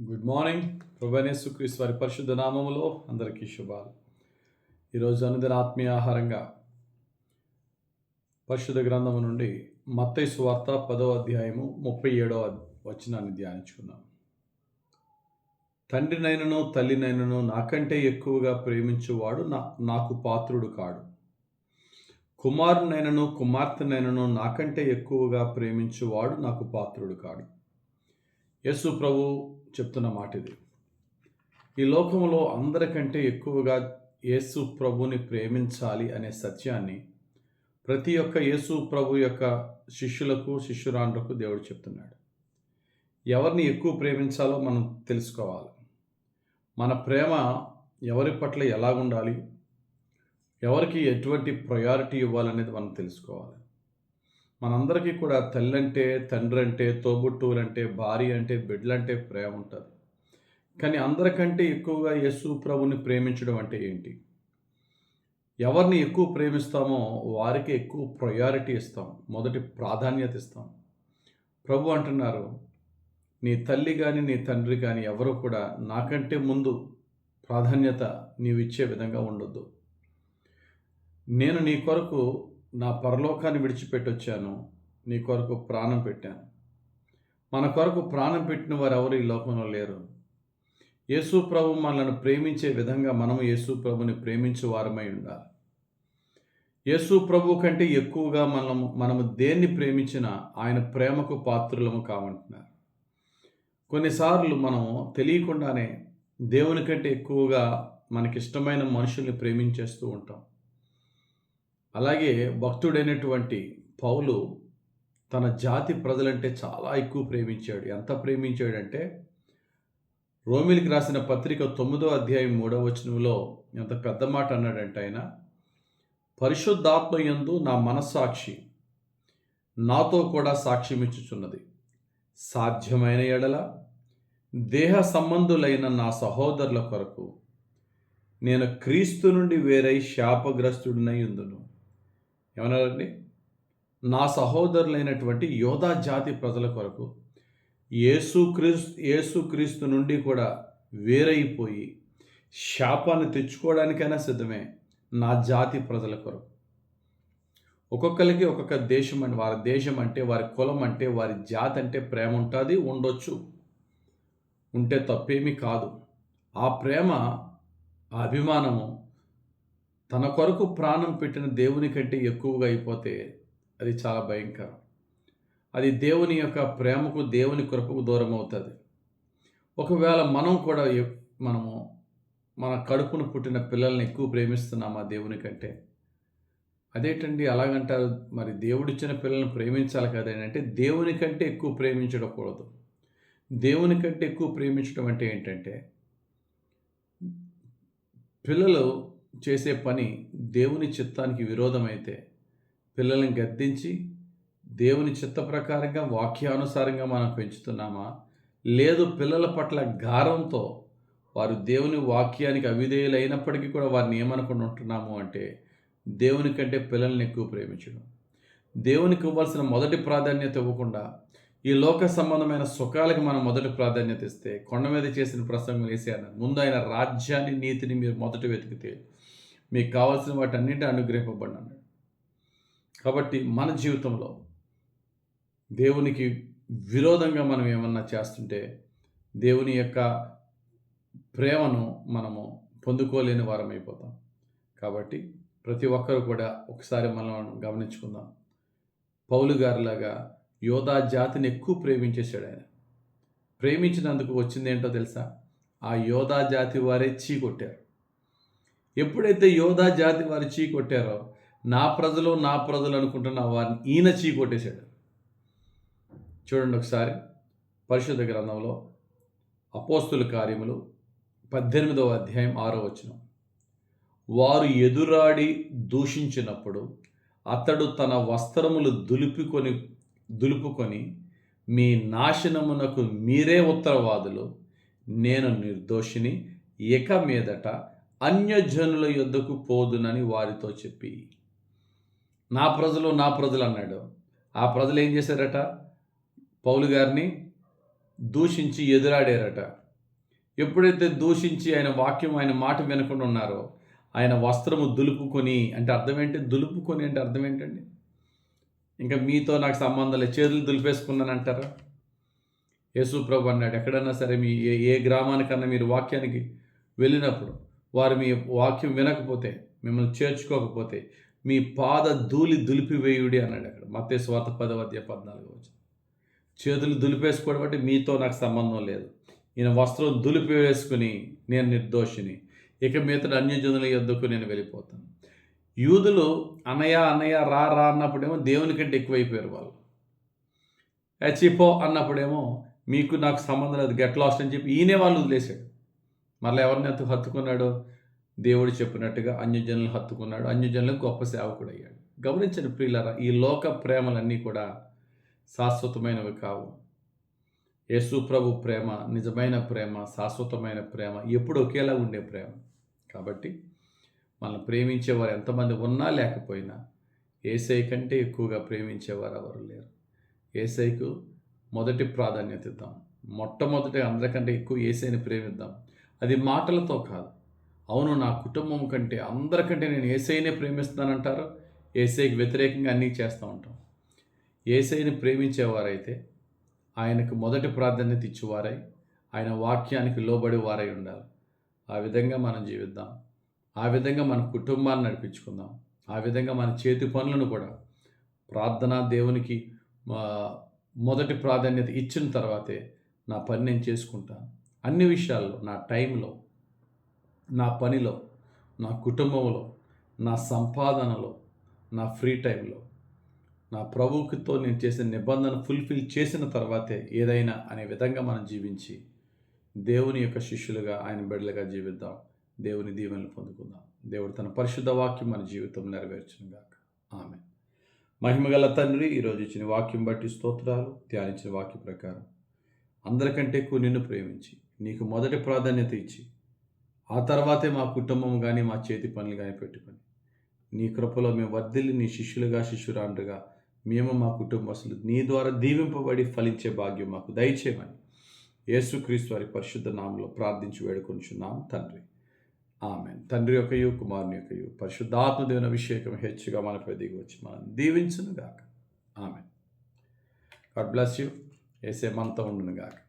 Good morning. ప్రభువైన యేసుక్రీస్తు వారి పరిశుద్ధ నామములో అందరికీ శుభాలు. ఈరోజు అనుదిన ఆత్మీయ ఆహారంగా పరిశుద్ధ గ్రంథము నుండి మత్తయి సువార్త 10వ అధ్యాయము 37వ వచనాన్ని ధ్యానించుకుందాం. తండ్రినైనను తల్లినైనను నాకంటే ఎక్కువగా ప్రేమించువాడు నాకు పాత్రుడు కాడు. కుమారునైనను కుమార్తెనైనను నాకంటే ఎక్కువగా ప్రేమించువాడు నాకు పాత్రుడు కాడు. యేసు ప్రభు చెప్తున్న మాట ఇది. ఈ లోకంలో అందరికంటే ఎక్కువగా యేసు ప్రభుని ప్రేమించాలి అనే సత్యాన్ని ప్రతి ఒక్క యేసు ప్రభు యొక్క శిష్యులకు శిష్యురాండ్రకు దేవుడు చెప్తున్నాడు. ఎవరిని ఎక్కువ ప్రేమించాలో మనం తెలుసుకోవాలి. మన ప్రేమ ఎవరి పట్ల ఎలాగుండాలి, ఎవరికి ఎటువంటి ప్రయారిటీ ఇవ్వాలనేది మనం తెలుసుకోవాలి. మనందరికీ కూడా తల్లి అంటే, తండ్రి అంటే, తోబుట్టువులంటే, భార్య అంటే, బిడ్డలంటే ప్రేమ ఉంటుంది. కానీ అందరికంటే ఎక్కువగా యేసు ప్రభుని ప్రేమించడం అంటే ఏంటి? ఎవరిని ఎక్కువ ప్రేమిస్తామో వారికి ఎక్కువ ప్రయారిటీ ఇస్తాం, మొదటి ప్రాధాన్యత ఇస్తాం. ప్రభు అంటున్నారు, నీ తల్లి కానీ నీ తండ్రి కానీ ఎవరు కూడా నాకంటే ముందు ప్రాధాన్యత నీవు ఇచ్చే విధంగా ఉండొద్దు. నేను నీ కొరకు నా పరలోకాన్ని విడిచిపెట్టొచ్చాను, నీ కొరకు ప్రాణం పెట్టాను. మన కొరకు ప్రాణం పెట్టిన వారు ఎవరు ఈ లోకంలో లేరు. యేసు ప్రభు మనల్ని ప్రేమించే విధంగా మనము యేసు ప్రభుని ప్రేమించే వారమై ఉండాలి. యేసు ప్రభు కంటే ఎక్కువగా మనము దేన్ని ప్రేమించినా ఆయన ప్రేమకు పాత్రులము కావంటున్నారు. కొన్నిసార్లు మనం తెలియకుండానే దేవుని కంటే ఎక్కువగా మనకిష్టమైన మనుషుల్ని ప్రేమించేస్తూ ఉంటాం. అలాగే భక్తుడైనటువంటి పౌలు తన జాతి ప్రజలంటే చాలా ఎక్కువ ప్రేమించాడు. ఎంత ప్రేమించాడంటే రోమిలికి రాసిన పత్రిక 9వ అధ్యాయం 3వ వచనంలో ఎంత పెద్ద మాట అన్నాడంటే ఆయన, పరిశుద్ధాత్మ యందు నా మనస్సాక్షి నాతో కూడా సాక్ష్యమిచ్చుచున్నది. సాధ్యమైన ఎడల దేహ సంబంధులైన నా సహోదరుల కొరకు నేను క్రీస్తు నుండి వేరై శాపగ్రస్తుడినై ఉందును. ఏమన్నారండి? నా సహోదరులైనటువంటి యోధా జాతి ప్రజల కొరకు యేసుక్రీస్తు నుండి కూడా వేరైపోయి శాపాన్ని తెచ్చుకోవడానికైనా సిద్ధమే నా జాతి ప్రజల కొరకు. ఒక్కొక్కరికి ఒక్కొక్క దేశం అంటే, వారి దేశం అంటే, వారి కులం అంటే, వారి జాతి అంటే ప్రేమ ఉంటుంది, ఉండొచ్చు, ఉంటే తప్పేమీ కాదు. ఆ ప్రేమ, ఆ అభిమానము తన కొరకు ప్రాణం పెట్టిన దేవుని కంటే ఎక్కువగా అయిపోతే అది చాలా భయంకరం. అది దేవుని యొక్క ప్రేమకు, దేవుని కృపకు దూరం అవుతుంది. ఒకవేళ మనం కూడా మన కడుపును పుట్టిన పిల్లల్ని ఎక్కువ ప్రేమిస్తున్నామా దేవుని కంటే? అదేంటండి అలాగంటారు? మరి దేవుడిచ్చిన పిల్లల్ని ప్రేమించాలి కదా అంటే దేవుని కంటే ఎక్కువ ప్రేమించకూడదు. దేవుని కంటే ఎక్కువ ప్రేమించడం అంటే ఏంటంటే, పిల్లలు చేసే పని దేవుని చిత్తానికి విరోధమైతే పిల్లల్ని గద్దించి దేవుని చిత్త ప్రకారంగా వాక్యానుసారంగా మనం పెంచుతున్నామా, లేదు పిల్లల పట్ల గారంతో వారు దేవుని వాక్యానికి అవిధేయులైనప్పటికీ కూడా వారిని ఏమనుకుని ఉంటున్నాము అంటే దేవుని కంటే పిల్లల్ని ఎక్కువ ప్రేమించడం. దేవునికి ఇవ్వాల్సిన మొదటి ప్రాధాన్యత ఇవ్వకుండా ఈ లోక సంబంధమైన సుఖాలకి మనం మొదటి ప్రాధాన్యత ఇస్తే, కొండ మీద చేసిన ప్రసంగం వేసాను, ముందు ఆయన రాజ్యాన్ని, నీతిని మీరు మొదట వెతికితే మీకు కావాల్సిన వాటన్నింటి అనుగ్రహింపబడినాడు. కాబట్టి మన జీవితంలో దేవునికి విరోధంగా మనం ఏమన్నా చేస్తుంటే దేవుని యొక్క ప్రేమను మనము పొందుకోలేని వారం అయిపోతాం. కాబట్టి ప్రతి ఒక్కరు కూడా ఒకసారి మనం గమనించుకుందాం. పౌలు గారిలాగా యోధా జాతిని ఎక్కువ ప్రేమించేశాడు ఆయన. ప్రేమించినందుకు వచ్చింది ఏంటో తెలుసా? ఆ యోధా జాతి వారే చీకొట్టారు. ఎప్పుడైతే యోధా జాతి వారు చీకొట్టారో నా ప్రజలు అనుకుంటున్న వారిని ఈయన చీకొట్టేశాడు. చూడండి ఒకసారి పరిశుద్ధ గ్రంథంలో అపోస్తుల కార్యములు 18వ అధ్యాయం 6వ వచనం. వారు ఎదురాడి దూషించినప్పుడు అతడు తన వస్త్రములు దులుపుకొని మీ నాశనమునకు మీరే ఉత్తరవాదులు, నేను నిర్దోషిని, ఇక మీదట అన్యజనుల యొద్దకు పోదునని వారితో చెప్పి. నా ప్రజలు అన్నాడు. ఆ ప్రజలు ఏం చేశారట? పౌలు గారిని దూషించి ఎదురాడారట. ఎప్పుడైతే దూషించి ఆయన వాక్యం, ఆయన మాట వినకుండా ఉన్నారో, ఆయన వస్త్రము దులుపుకొని అంటే అర్థం ఏంటి? దులుపుకొని అంటే అర్థం ఏంటండి? ఇంకా మీతో నాకు సంబంధం లేదు, చేతులు దులిపేసుకున్నాను అంటారా? యేసు ప్రభు అన్నాడు, ఎక్కడన్నా సరే మీ ఏ గ్రామానికన్నా మీరు వాక్యానికి వెళ్ళినప్పుడు వారు మీ వాక్యం వినకపోతే, మిమ్మల్ని చేర్చుకోకపోతే మీ పాద ధూళి దులిపివేయుడి అన్నాడు అక్కడ. మత్తయి సువార్త 10:14. చేతులు దులిపేసుకోవడం అంటే మీతో నాకు సంబంధం లేదు. ఈయన వస్త్రం దులిపివేసుకుని నేను నిర్దోషిని, ఇక మీదట అన్యజనుల యొద్దకు నేను వెళ్ళిపోతాను. యూదులు అన్నయ్య అన్నయ్య రా రా అన్నప్పుడేమో దేవుని కంటే ఎక్కువైపోయారు వాళ్ళు. చిపో అన్నప్పుడేమో మీకు నాకు సంబంధం లేదు, గెట్ లాస్ట్ అని చెప్పి ఈయనే వాళ్ళు వదిలేశాడు. మళ్ళీ ఎవరిని హత్తుకున్నాడు? దేవుడు చెప్పినట్టుగా అన్యజనులను హత్తుకున్నాడు, అన్యజనులకు గొప్ప సేవకుడు అయ్యాడు. గమనించండి ప్రియులారా, ఈ లోక ప్రేమలన్నీ కూడా శాశ్వతమైనవి కావు. యేసు ప్రభు ప్రేమ నిజమైన ప్రేమ, శాశ్వతమైన ప్రేమ, ఎప్పుడు ఒకేలా ఉండే ప్రేమ. కాబట్టి మనల్ని ప్రేమించేవారు ఎంతమంది ఉన్నా లేకపోయినా యేసయ్య కంటే ఎక్కువగా ప్రేమించేవారు ఎవరు లేరు. యేసయ్యకు మొదటి ప్రాధాన్యత ఇద్దాం. మొట్టమొదటి అందరికంటే ఎక్కువ యేసయ్యని ప్రేమిద్దాం. అది మాటలతో కాదు. అవును, నా కుటుంబం కంటే అందరికంటే నేను యేసయ్యనే ప్రేమిస్తున్నానంటారు. యేసయ్యకి వ్యతిరేకంగా అన్నీ చేస్తూ ఉంటాం. యేసయ్యని ప్రేమించేవారైతే ఆయనకు మొదటి ప్రాధాన్యత ఇచ్చేవారై, ఆయన వాక్యానికి లోబడి వారై ఉండాలి. ఆ విధంగా మనం జీవిద్దాం. ఆ విధంగా మన కుటుంబాన్ని నడిపించుకుందాం. ఆ విధంగా మన చేతి పనులను కూడా ప్రార్థన, దేవునికి మొదటి ప్రాధాన్యత ఇచ్చిన తర్వాతే నా పని నేను చేసుకుంటాను. అన్ని విషయాల్లో, నా టైంలో, నా పనిలో, నా కుటుంబంలో, నా సంపాదనలో, నా ఫ్రీ టైంలో, నా ప్రభువుతో నేను చేసిన నిబంధన ఫుల్ఫిల్ చేసిన తర్వాతే ఏదైనా అనే విధంగా మనం జీవించి దేవుని యొక్క శిష్యులుగా, ఆయన బిడ్డలుగా జీవిద్దాం. దేవుని దీవెనలు పొందుకుందాం. దేవుడు తన పరిశుద్ధ వాక్యం మన జీవితం నెరవేర్చునుగాక. ఆమేన్. మహిమగల తండ్రి, ఈరోజు ఇచ్చిన వాక్యం బట్టి స్తోత్రాలు. ధ్యానించిన వాక్యం ప్రకారం అందరికంటే ఎక్కువ నిన్ను ప్రేమించి, నీకు మొదటి ప్రాధాన్యత ఇచ్చి, ఆ తర్వాతే మా కుటుంబం కానీ మా చేతి పనులు కానీ పెట్టుకొని, నీ కృపలో మేము వర్ధిల్లి నీ శిష్యులుగా, శిష్యురాండ్రుగా మేము మా కుటుంబస్తులు నీ ద్వారా దీవింపబడి ఫలించే భాగ్యం మాకు దయచేయమని యేసుక్రీస్తు వారి పరిశుద్ధ నామములో ప్రార్థించి వేడుకొనుచున్నాం తండ్రి. ఆమేన్. తండ్రి యొక్కయు, కుమారుని యొక్కయు, పరిశుద్ధాత్మ దేవుని అభిషేకం హెచ్చుగా మనపై దిగి వచ్చి మనం దీవించును గాక. ఆమేన్. God bless you. యేసే మనతో ఉండును గాక.